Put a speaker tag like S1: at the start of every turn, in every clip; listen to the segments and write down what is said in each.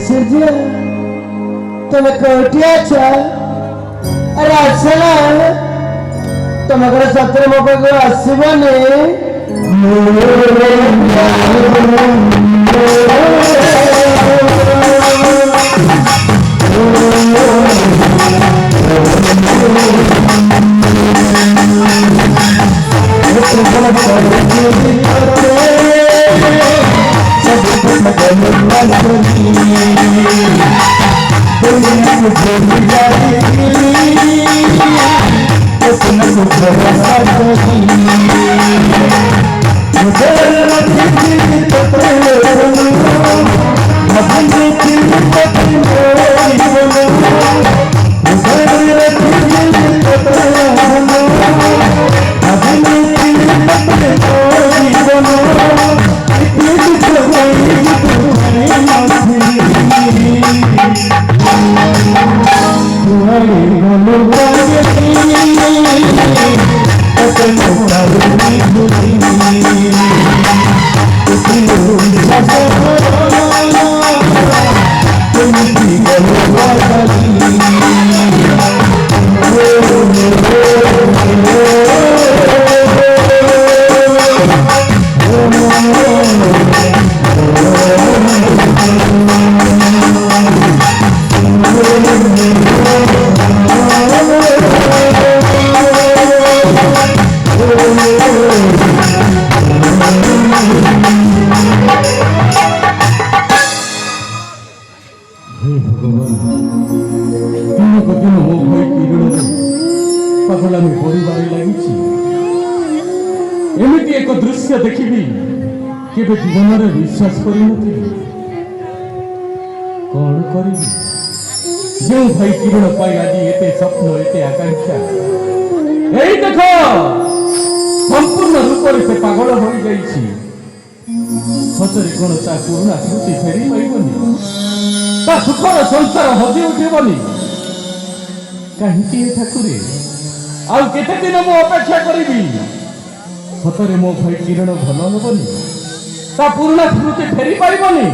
S1: ঐশ্বর্য তুমি কোটি আছো আরে আছো না তোমাকে সত্যি ମୋ ପାଖକୁ ଆସିବନି ପାଗଳାମି ପରିବାରେ ଲାଗିଛି ଏମିତି ଏକ ଦୃଶ୍ୟ ଦେଖିବି କେବେ ଜୀବନରେ ବିଶ୍ୱାସ କରିନଥିଲି କଣ କରିବି ଯେଉଁ ଭାଇ କିରଣ ପାଇଁ ଆଜି ଏତେ ସ୍ୱପ୍ନ ଏତେ ଆକାଂକ୍ଷା ଏଇ ଦେଖ ସମ୍ପୂର୍ଣ୍ଣ ରୂପରେ ସେ ପାଗଳ ହୋଇଯାଇଛି ସତରେ କଣ ତା ପୁରୁଣା ସ୍ମୃତି ଫେରି ପାଇବନି ତା ସୁଖର ସଂସାର ହଜି ଉଠିବନି କାହିଁକି ଏ ଠାକୁରେ ଆଉ କେତେ ଦିନ ମୁଁ ଅପେକ୍ଷା କରିବି ସତରେ ମୋ ଭାଇ କିରଣ ଭଲ ହେବନି ତା ପୁରୁଣା ସ୍ମୃତି ଫେରି ପାରିବନି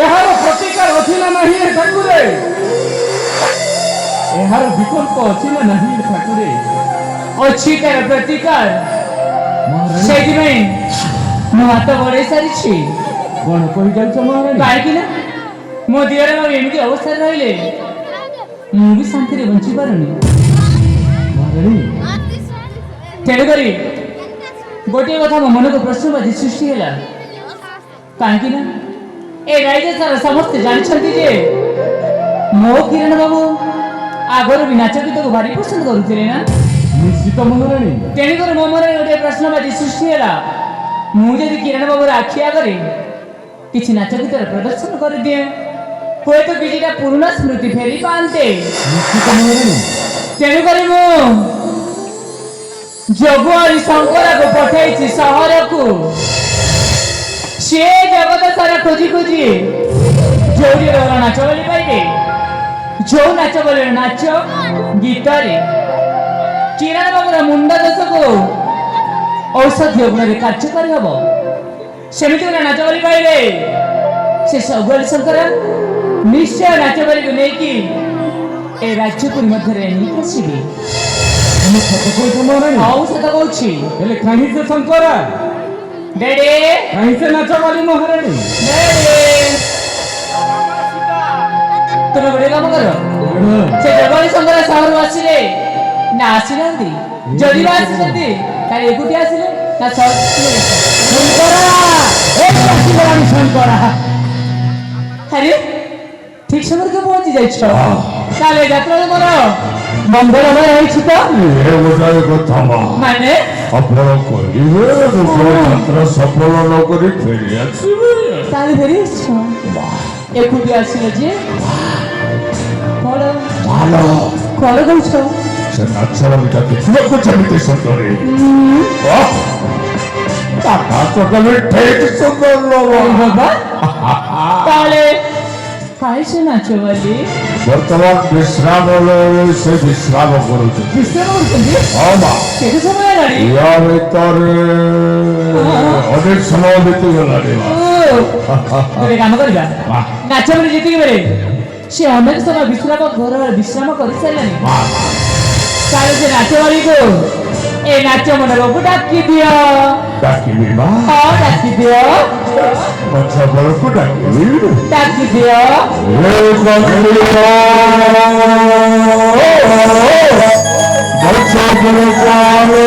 S1: ଏହାର ପ୍ରତିକାର ଅଛି ନା ନାହିଁ ଏ ଠାକୁରେ ଏହାର ବିକଳ୍ପ ଅଛି ନା ନାହିଁ ଏ ଠାକୁରେ
S2: ଅଛି ତାର ପ୍ରତିକାର ସେଇଥିପାଇଁ ମୁଁ ହାତ ବଢେଇ ସାରିଛି
S1: କଣ କହିଯାଉଛ ମହାରାଣୀ
S2: କାହିଁକି ନା ମୋ ଦିଅର ଏମିତି ଅବସ୍ଥାରେ ରହିଲେ ମୁଁ ବି ଶାନ୍ତିରେ ବଞ୍ଚି ପାରୁନି ତେଣୁକରି ଗୋଟିଏ କଥା ମୋ ମନକୁ ପ୍ରଶ୍ନବାଚୀ ସୃଷ୍ଟି ହେଲା କାହିଁକି ନା ଏ ରାଜ୍ୟ ସାରା ସମସ୍ତେ ଜାଣିଛନ୍ତି ଯେ ମୋ କିରଣ ବାବୁ ଆଗରୁ ବି ନାଚ ଗୀତକୁ ଭାରି ପସନ୍ଦ କରୁଥିଲେ ନା
S1: ନିଶ୍ଚିତ ମହାରାଣୀ
S2: ତେଣୁକରି ମୋ ମନରେ ଗୋଟିଏ ପ୍ରଶ୍ନବାଚୀ ସୃଷ୍ଟି ହେଲା ମୁଁ ଯଦି କିରଣ ବାବୁର ଆଖି ଆଗରେ କିଛି ନାଚ ଗୀତର ପ୍ରଦର୍ଶନ କରିଦିଏ ହୁଏତ କିଛିଟା ପୁରୁଣା ସ୍ମୃତି ଫେରି ପାଆନ୍ତେ
S1: ନିଶ୍ଚିତ ମହାରାଣୀ
S2: ତେଣୁକରି ମୁଁ ଯୋଗୁଆରୀ ଶଙ୍କରାକୁ ପଠେଇଛି ସହରକୁ ସେ ଜଗତ ସାରା ଖୋଜି ଖୋଜି ଯୋଉଠି ନାଚ ବୋଲି ପାଇବେ ଯୋଉ ନାଚ ବୋଲି ନାଚ ଗୀତରେ କିରଣ ବାବୁର ମୁଣ୍ଡ ଦୋଷକୁ ଔଷଧୀୟ ଗୁଣରେ କାର୍ଯ୍ୟକାରୀ ହବ ସେମିତି ଗୋଟେ ନାଚ ବୋଲି ପାଇଲେ ସେ ଯୋଗୁଆରୀ ଶଙ୍କର ନିଶ୍ଚୟ ନାଚ ବାଲିକୁ ନେଇକି ଏ ରାଜ୍ୟପୁରୀ ମଧ୍ୟରେ ନେଇକି ଆସିବି ହଉ ସତ କହୁଛି
S1: ହେଲେ କାହିଁ ସେ ଶଙ୍କରା
S2: ଡେଡେ
S1: କାହିଁ ସେ ନାଚ ବାଲି ମହାରାଣୀ
S2: ତୁମେ ଗୋଟେ କାମ କର ସେ ଯୋଗୁଆରୀ ଶଙ୍କର ସହରରୁ ଆସିଲେ ନା ଆସିନାହାନ୍ତି ଯଦି ବା ଆସିଛନ୍ତି ତାହେଲେ ଏକୁଟିଆ ଆସିଲେ ନା
S1: ଶଙ୍କରା
S2: ଆରେ ଠିକ ସମୟରେ ତ ପହଞ୍ଚି ଯାଇଛ ତାହେଲେ ଯାତ୍ରାରେ ମୋର ମଙ୍ଗଳମୟ ହେଇଛି ତ ମାନେ
S3: ଆପଣ କହିବେ ଯାତ୍ରା ସଫଳ ନ କରି ଫେରି ଆସିବେ
S2: ତାହେଲେ ଫେରି ଆସିଛ ଏକୁଟିଆ ଆସିଲ ଯେ କଣ କହୁଛ
S3: ସେ ନାଚର ବିଟା ଦେଖିବାକୁ ଯେମିତି ସୁନ୍ଦରୀ ତା ନାଚ କଲେ ଠିକ ସୁନ୍ଦର
S2: ବାବା ତାହେଲେ କାହିଁ ସେ ନାଚ ବୋଲି
S3: ବର୍ତ୍ତମାନ ବିଶ୍ରାମ ସେ ବିଶ୍ରାମ କରୁଛନ୍ତି
S2: ବିଶ୍ରାମ କରୁଛନ୍ତି
S3: ହଁ ମା
S2: କେତେ ସମୟ ହେଲାଣି
S3: ୟା ଭିତରେ ଅନେକ ସମୟ ବିତିଗଲାଣି
S2: ଗୋଟେ କାମ କରିବା
S3: ବାহ।
S2: ନାଚ ବୋଲି ଯେତିକି ବେଳେ ସେ ଅନେକ ସମୟ ବିଶ୍ରାମ କରିସାରିଲାଣି କାଳେ ସେ ନାଚ ବାଳିକୁ ଏ ନାଚ ମଣ୍ଡପକୁ ଡାକି ଦିଅ
S3: ଡାକିବି ମା
S2: ହଁ ଡାକି ଦିଅ
S3: ଗଛ ବେଳକୁ ଡାକିବି
S2: ଡାକି ଦିଅ
S3: ଗଛ ବେଳକୁ ଆଲୋ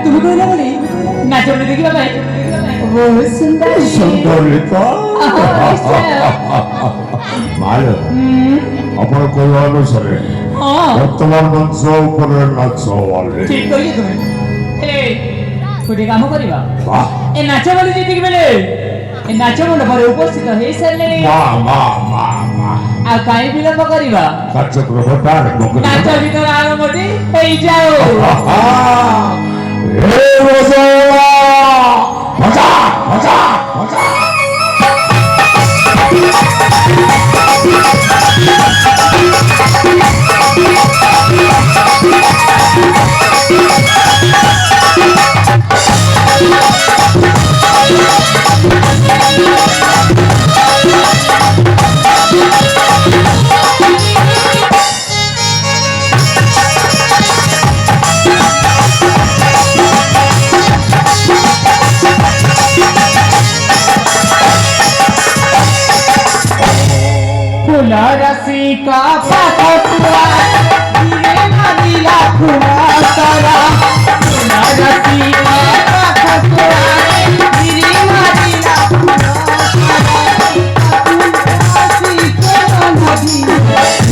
S2: তুমি কইলে বলি নাচ বলে দেখিবা ভাই বহুত সুন্দর
S3: ସୁନ୍ଦରିତ ମାଲ ଆପଣ କହିବା ଅନୁସାରେ
S2: ହଁ
S3: ବର୍ତ୍ତମାନ ମଞ୍ଚ ଉପରେ ନାଚ ହଲେ
S2: ঠিক কইলে তুমি এ কোটি কাম করিবা
S3: ବାহ
S2: এ নাচ বলে যেতিকি বেলে এ নাচ মণ্ডপরে উপস্থিত হই সারলেনি
S3: ମା ମା ମା ମା
S2: ଆଉ କାହିଁ ବିଳମ୍ବ କରିବା
S3: କାର୍ଯ୍ୟକ୍ରମଟା ଆରମ୍ଭ
S2: ନାଚ
S3: କରିବା
S2: ଭିତରେ ଆରମ୍ଭଟି ହେଇଯାଉ
S3: ଏ ମଜା ମଜା ମଜା ମଜା
S2: फूला रसी का पकड़ुआ धीरे नदीला फूला तारा फूला रसी का पकड़ुआ धीरे नदीला फूला तारा फूला रसी का नदी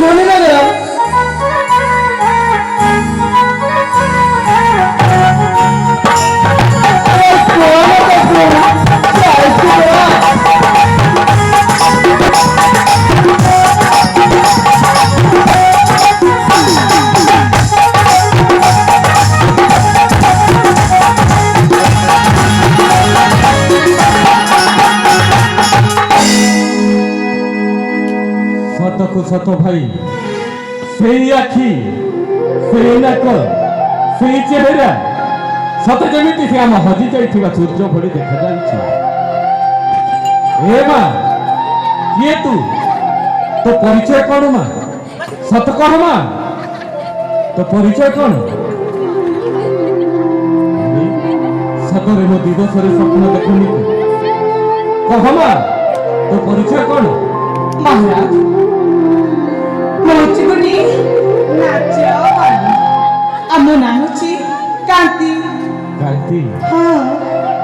S2: नीले मारा
S1: ସତକୁ ସତ ଭାଇ, ସେଇ ଆଖି, ସେଇ ନାକ, ସେଇ ଚେହେରା ସତେ ଯେମିତି ସେ ଆମ ହଜି ଯାଇଥିବା ସୂର୍ଯ୍ୟ ଭଳି ଦେଖାଯାଉଛି। ଏ ମା, କିଏ ତୁ? ତୋ ପରିଚୟ କଣ ମା? ସତ କହ ମା, ତୋ ପରିଚୟ କଣ? ସତରେ ମୋ ଦିବସରେ ସ୍ୱପ୍ନ ଦେଖୁନି ତୁ? କହ ମା, ତୋ ପରିଚୟ କଣ?
S2: ମହାରାଜ ମୁଁ ହଉଛି ଗୋଟେ ନାଚବାଣୀ। ଆମ ନାଁ ହଉଛି କାନ୍ତି।
S1: କାନ୍ତି?
S2: ହଁ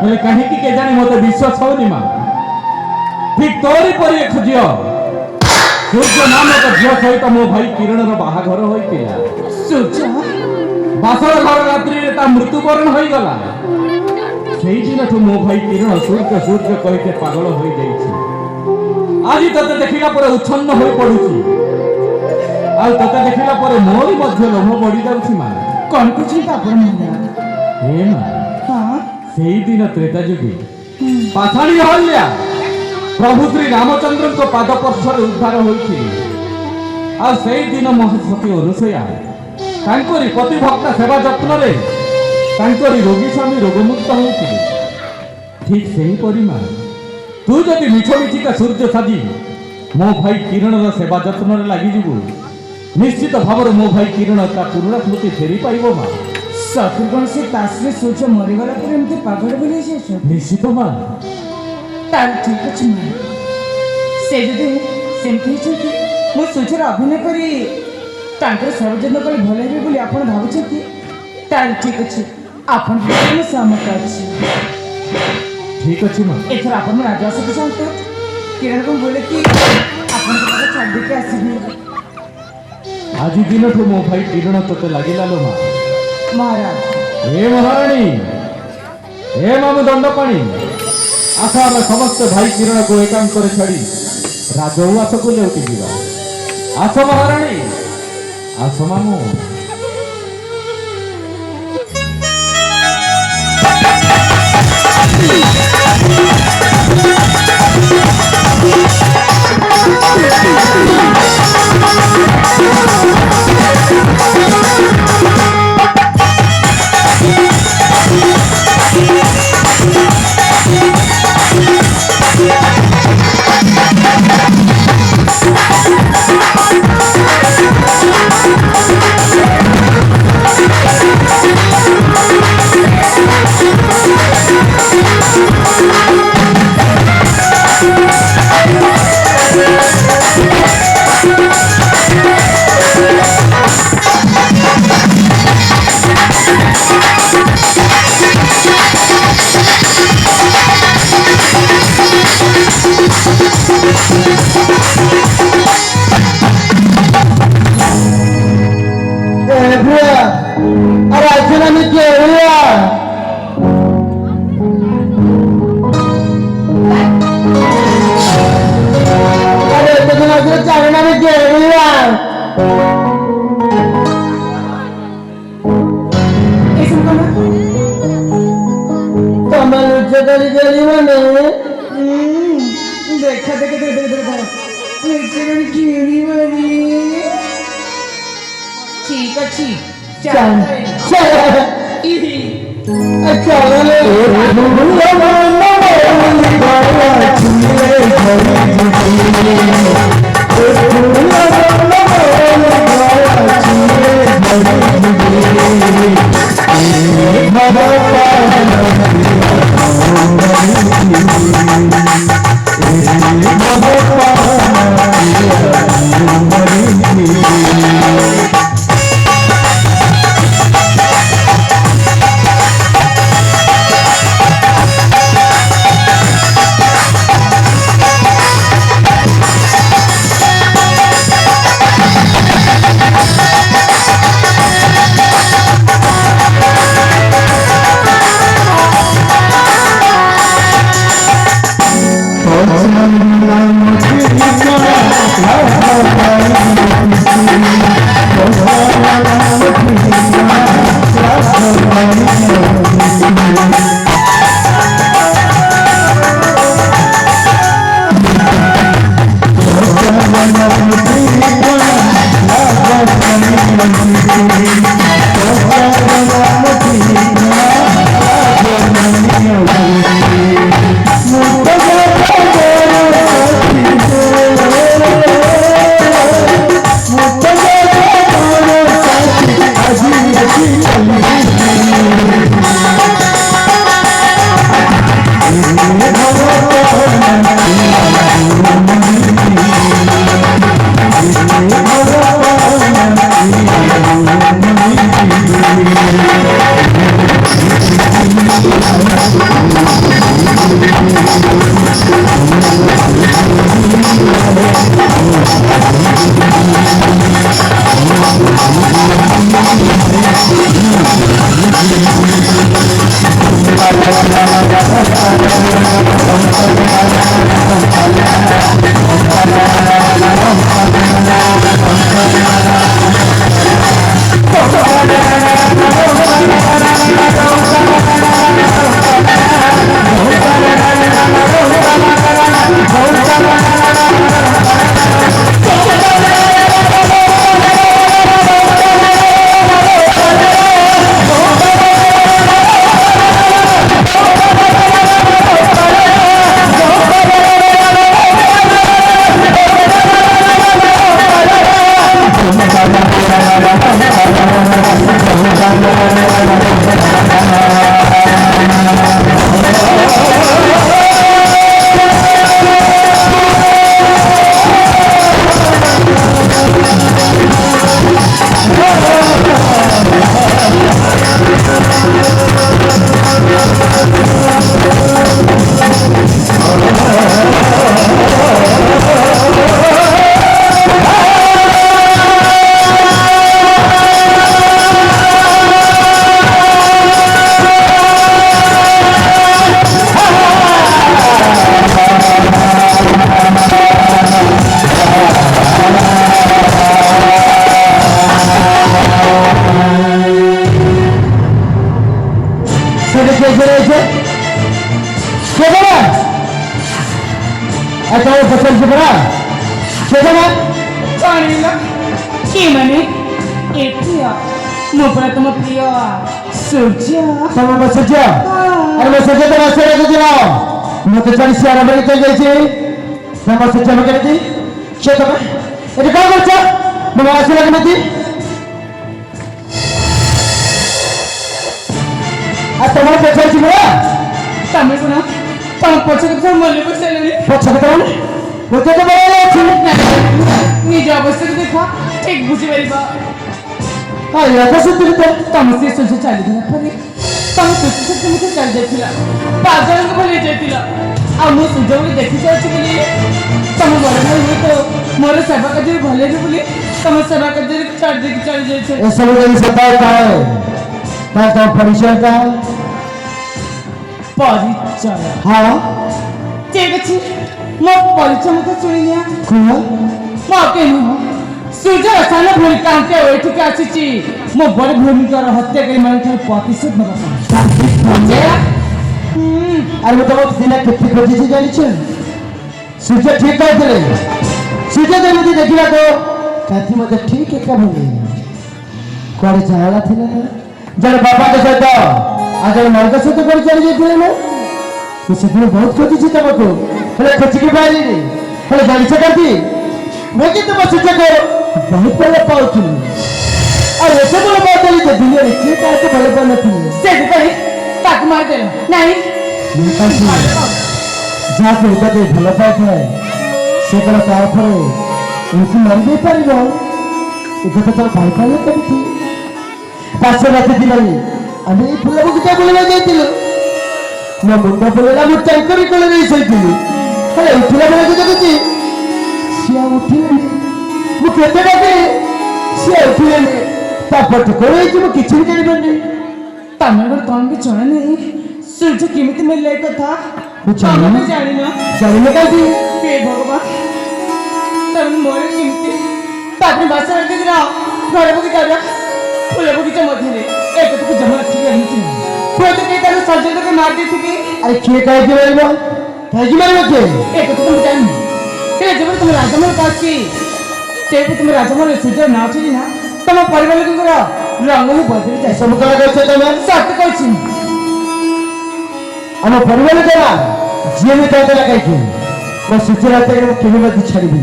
S1: ହେଲେ କାହିଁକି କେଜାଣି ମତେ ବିଶ୍ୱାସ ହଉନି ମା। ଠିକ ତୋରି ପରି ଏକ ଝିଅ, ସୂର୍ଯ୍ୟ ନାମକ ଝିଅ ସହିତ ମୋ ଭାଇ କିରଣର ବାହାଘର ହୋଇଥିଲା।
S2: ସୂର୍ଯ୍ୟ
S1: ବାସର ଘର ରାତ୍ରିରେ ତା ମୃତ୍ୟୁବରଣ ହୋଇଗଲା। ସେଇଦିନଠୁ ମୋ ଭାଇ କିରଣ ସୂର୍ଯ୍ୟ ସୂର୍ଯ୍ୟ କହିତେ ପାଗଳ ହୋଇଯାଇଛି। ଆଜି ତତେ ଦେଖିଲା ପରେ ଉଚ୍ଛନ୍ନ ହୋଇ ପଡୁଛି। ଆଉ ତତେ ଦେଖିଲା ପରେ ମୋରି ମଧ୍ୟ ଲୋଭ ବଢି ଯାଉଛି ମା।
S2: କଣ କହୁଛନ୍ତି ଆପଣ ମହାରାଜ?
S1: ହେ ମା,
S2: ହଁ
S1: ସେଇଦିନ ତ୍ରେତା ଯୁଗେ ପାଷାଣୀ ଅହଲ୍ୟା ପ୍ରଭୁ ଶ୍ରୀ ରାମଚନ୍ଦ୍ରଙ୍କ ପାଦ ସ୍ପର୍ଶରେ ଉଦ୍ଧାର ହୋଇଥିଲେ। ଆଉ ସେଇଦିନ ମହାସତୀ ଅନୁସୂୟା ତାଙ୍କରି ପତିଭକ୍ତା ସେବା ଯତ୍ନରେ ତାଙ୍କରି ରୋଗୀ ସ୍ୱାମୀ ରୋଗମୁକ୍ତ ହେଉଥିଲେ। ଠିକ୍ ସେହିପରି ମା, ତୁ ଯଦି ମିଛ ମିଛିକା ସୂର୍ଯ୍ୟ ସାଜି ମୋ ଭାଇ କିରଣର ସେବା ଯତ୍ନରେ ଲାଗିଯିବୁ, ନିଶ୍ଚିତ ଭାବରେ ମୋ ଭାଇ କିରଣ ତା ପୁରୁଣା ସ୍ମୃତି ଫେରି ପାଇବ ମା।
S2: ସତୁ କଣ ସେ ତାସରେ ସୂର୍ଯ୍ୟ ମରିଗଲା ପରେ ଏମିତି ପାଗଳ ବୋଲି ଯାଇଛ?
S1: ନିଶ୍ଚିତ ମା।
S2: ତାହେଲେ ଠିକ ଅଛି ମା। ସେ ଯଦି ସେମିତି ହେଇଛନ୍ତି, ମୁଁ ସୂର୍ଯ୍ୟର ଅଭିନୟ କରି ତାଙ୍କର ସର୍ବଯତ୍ନ କଲେ ଭଲ ହେବେ ବୋଲି ଆପଣ ଭାବୁଛନ୍ତି, ତାହେଲେ ଠିକ ଅଛି। ଆପଣ ମୁଁ ସହମତ ଅଛି।
S1: ଠିକ୍ ଅଛି ମା।
S2: ଏଥର ଆପଣ ରାଜବାସକୁ ଯାଆନ୍ତୁ। କିରଣ ବୋଲେ କି ଆପଣଙ୍କ ପାଖରେ ଛାଡ଼ି ଦେଇକି ଆସିବି।
S1: ଆଜି ଦିନଠୁ ମୋ ଭାଇ କିରଣ ତୋତେ ଲାଗିଲା ଲୋ ମା।
S2: ମହାରାଜ
S1: ହେ ମହାରାଣୀ, ହେ ମାମୁ ଦଣ୍ଡପାଣି, ଆସ ଆମେ ସମସ୍ତେ ଭାଇ କିରଣକୁ ଏକାନ୍ତରେ ଛାଡ଼ି ରାଜଉଆସକୁ ଲେଉଟି ଯିବା। ଆସ ମହାରାଣୀ, ଆସ ମାମୁ।
S2: अरे ऐसे ना मैं क्या हुआ? अरे तो तुम ऐसे चालना में क्या हुआ? ऐसे कौन? कमल जगली जली बने। देखा देखा देखा देखा नीचे में कीड़ी बनी। ठीक अच्छी चल
S4: मत जानी से आराम रे चल जाई तम से जमा कर दी से तम ए का करछ मग आसे लगे नती आ तम पछे छी बरा
S2: तमे कोना तम पछे के मल्ले बसले
S4: पछे के तम होते तो बरा छी
S2: निज अवस्था देखा ठीक बुझी परिबा
S4: आ या का सुतरी तो
S2: तम से सोचे चली दिना परे तम सोचे मुझे चल जाइतिला पागल को भले जाइतिला आ मु सुजोली देखि जाछि बोली तम बड़ भाई हो तो मोर सेवा कर भले रे बोली तम सेवा कर छाड़ दे के चल जाय छे
S4: ए सब जन सताए का है का परिचय का
S2: परिचय
S4: हां
S2: ठीक अछि मो परिचय मते सुनिया
S4: कुआ
S2: मो केनु सूर्य अचानक भूल कांटे ओठिक आसीची मो बड़ भूमिका हत्या करी मन ठार प्रतिशोध नबा
S4: अरे तो दिना केते खोजी छी जानि छ सूर्य ठीक कहले सूर्य जब देखिला तो काथी मते ठीक एक भले कोड़े जाला थिले ना जड़ बाबा के सहित आगे मार के सहित कर चली जेथिले ना से दिन बहुत खोजी छी तमको हेले खोजी के बारी रे हेले जानि छ करती मैं तो बस सूर्य को बहुत पहले पाउथी और ऐसे बोले बात है कि दुनिया में क्या कहते भले पर नहीं
S2: से कही ताक मार दे नहीं
S4: जाके उधर भल पाए से कला तापर एमती मर भी पारिब एक तो भाई भाई करती पांच रात दिन आम फुल बगीचा बुलवा जाइलु मो मुंड बुलेला मु टैंकर कले नहीं सही हेले उठला बेला को देखुची सिया उठिले मु केते डाके सिया उठिले तापर तो कोई मु किछि भी जानि बन्नी
S2: तमे घर तम भी जणे नहीं सूर्य केमिति मिलले कथा
S4: जानी
S2: तमे जानि ना
S4: जानि में कादी
S2: हे भगवान तम मोरे केमिति तापने बासा रख दिला घर बगीचा जा फूल बगीचा मध्य एक तो जमा ठीक रही कोई तो के तारो सर्जन के मार दी थी
S4: अरे के कह के मारिबो कह के मारिबो के
S2: एक तो तुम जान के जब तुम राजमहल काची तेरे तुम राजमहल सूर्य ना छी ना तम परिवार के रंग ही बदल जाए
S4: सब कला करछे तमे
S2: सत्य कहछि
S4: हम परिवार देला जे में तो देला कहि के मैं सुचरा ते केने मत छाड़ी दी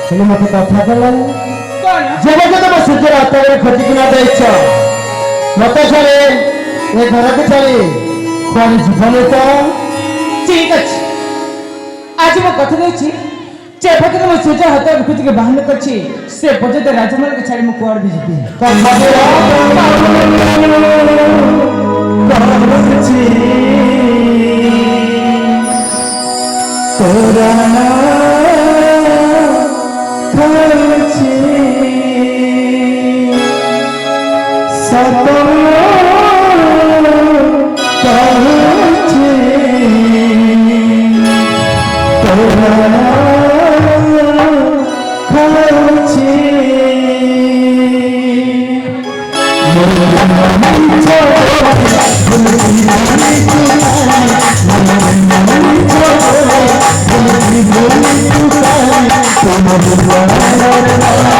S4: केने मत कथा करला
S2: कौन
S4: जे बजे तो मैं सुचरा ते खोजी किना दे इच्छा मत छाड़े ए घर के छाड़े कोन जीवन तो
S2: ठीक अछि आज मो कथा देछि जे भक्त मो सूर्य हत्या खुद के बहाना करछि से बजे राजमहल के छाड़ी मो कोर भी जीती
S4: कथा दे कहछि तोरा Come on,